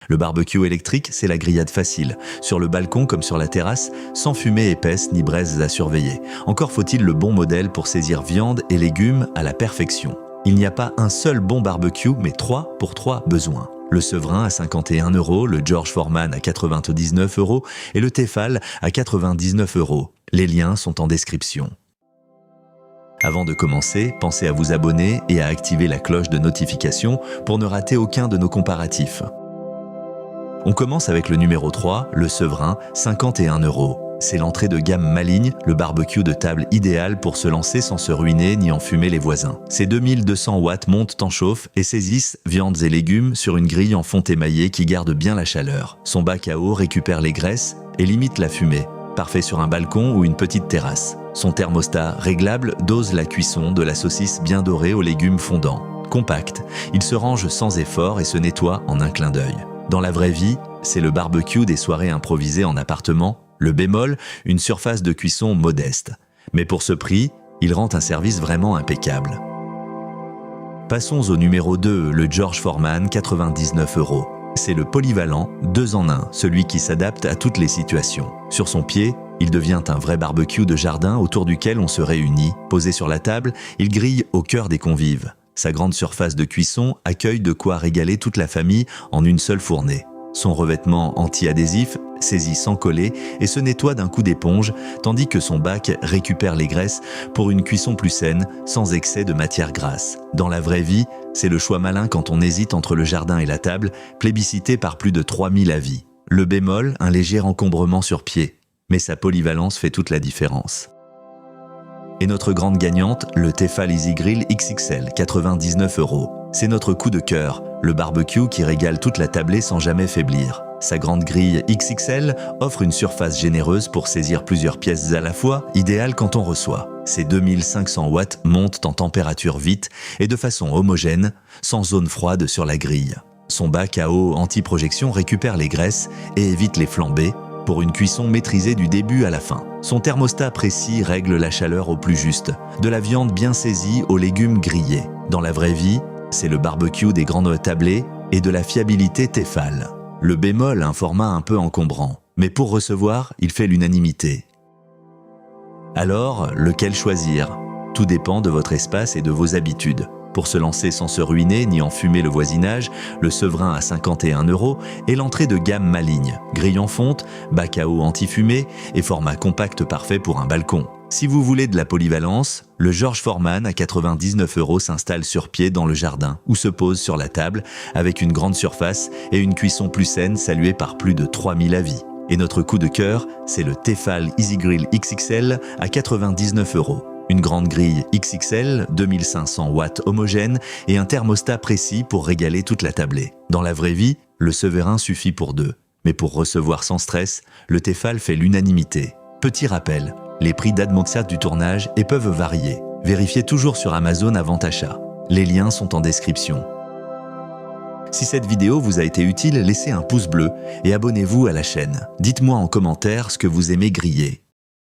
Le barbecue électrique, c'est la grillade facile, sur le balcon comme sur la terrasse, sans fumée épaisse ni braises à surveiller. Encore faut-il le bon modèle pour saisir viande et légumes à la perfection. Il n'y a pas un seul bon barbecue, mais 3 pour 3 besoins. Le Severin à 51 €, le George Foreman à 99 € et le Tefal à 99 €. Les liens sont en description. Avant de commencer, pensez à vous abonner et à activer la cloche de notification pour ne rater aucun de nos comparatifs. On commence avec le numéro 3, le Severin, 51 €. C'est l'entrée de gamme maligne, le barbecue de table idéal pour se lancer sans se ruiner ni enfumer les voisins. Ses 2200 watts montent en chauffe et saisissent viandes et légumes sur une grille en fonte émaillée qui garde bien la chaleur. Son bac à eau récupère les graisses et limite la fumée. Parfait sur un balcon ou une petite terrasse. Son thermostat réglable dose la cuisson de la saucisse bien dorée aux légumes fondants. Compact, il se range sans effort et se nettoie en un clin d'œil. Dans la vraie vie, c'est le barbecue des soirées improvisées en appartement. Le bémol, une surface de cuisson modeste. Mais pour ce prix, il rend un service vraiment impeccable. Passons au numéro 2, le George Foreman, 99 €. C'est le polyvalent 2 en 1, celui qui s'adapte à toutes les situations. Sur son pied, il devient un vrai barbecue de jardin autour duquel on se réunit. Posé sur la table, il grille au cœur des convives. Sa grande surface de cuisson accueille de quoi régaler toute la famille en une seule fournée. Son revêtement anti-adhésif saisit sans coller et se nettoie d'un coup d'éponge, tandis que son bac récupère les graisses pour une cuisson plus saine, sans excès de matière grasse. Dans la vraie vie, c'est le choix malin quand on hésite entre le jardin et la table, plébiscité par plus de 3000 avis. Le bémol, un léger encombrement sur pied, mais sa polyvalence fait toute la différence. Et notre grande gagnante, le Tefal Easy Grill XXL, 99 €. C'est notre coup de cœur, le barbecue qui régale toute la tablée sans jamais faiblir. Sa grande grille XXL offre une surface généreuse pour saisir plusieurs pièces à la fois, idéale quand on reçoit. Ses 2500 watts montent en température vite et de façon homogène, sans zone froide sur la grille. Son bac à eau anti-projection récupère les graisses et évite les flambées, pour une cuisson maîtrisée du début à la fin. Son thermostat précis règle la chaleur au plus juste, de la viande bien saisie aux légumes grillés. Dans la vraie vie, c'est le barbecue des grandes tablées et de la fiabilité Tefal. Le bémol, un format un peu encombrant, mais pour recevoir, il fait l'unanimité. Alors, lequel choisir? Tout dépend de votre espace et de vos habitudes. Pour se lancer sans se ruiner ni enfumer le voisinage, le Severin à 51 € est l'entrée de gamme maligne. Grille en fonte, bac à eau anti-fumée et format compact parfait pour un balcon. Si vous voulez de la polyvalence, le George Foreman à 99 € s'installe sur pied dans le jardin ou se pose sur la table avec une grande surface et une cuisson plus saine saluée par plus de 3000 avis. Et notre coup de cœur, c'est le Tefal Easy Grill XXL à 99 €. Une grande grille XXL, 2500 watts homogène et un thermostat précis pour régaler toute la tablée. Dans la vraie vie, le Severin suffit pour 2. Mais pour recevoir sans stress, le Tefal fait l'unanimité. Petit rappel, les prix d'Admoxat du tournage et peuvent varier. Vérifiez toujours sur Amazon avant achat. Les liens sont en description. Si cette vidéo vous a été utile, laissez un pouce bleu et abonnez-vous à la chaîne. Dites-moi en commentaire ce que vous aimez griller.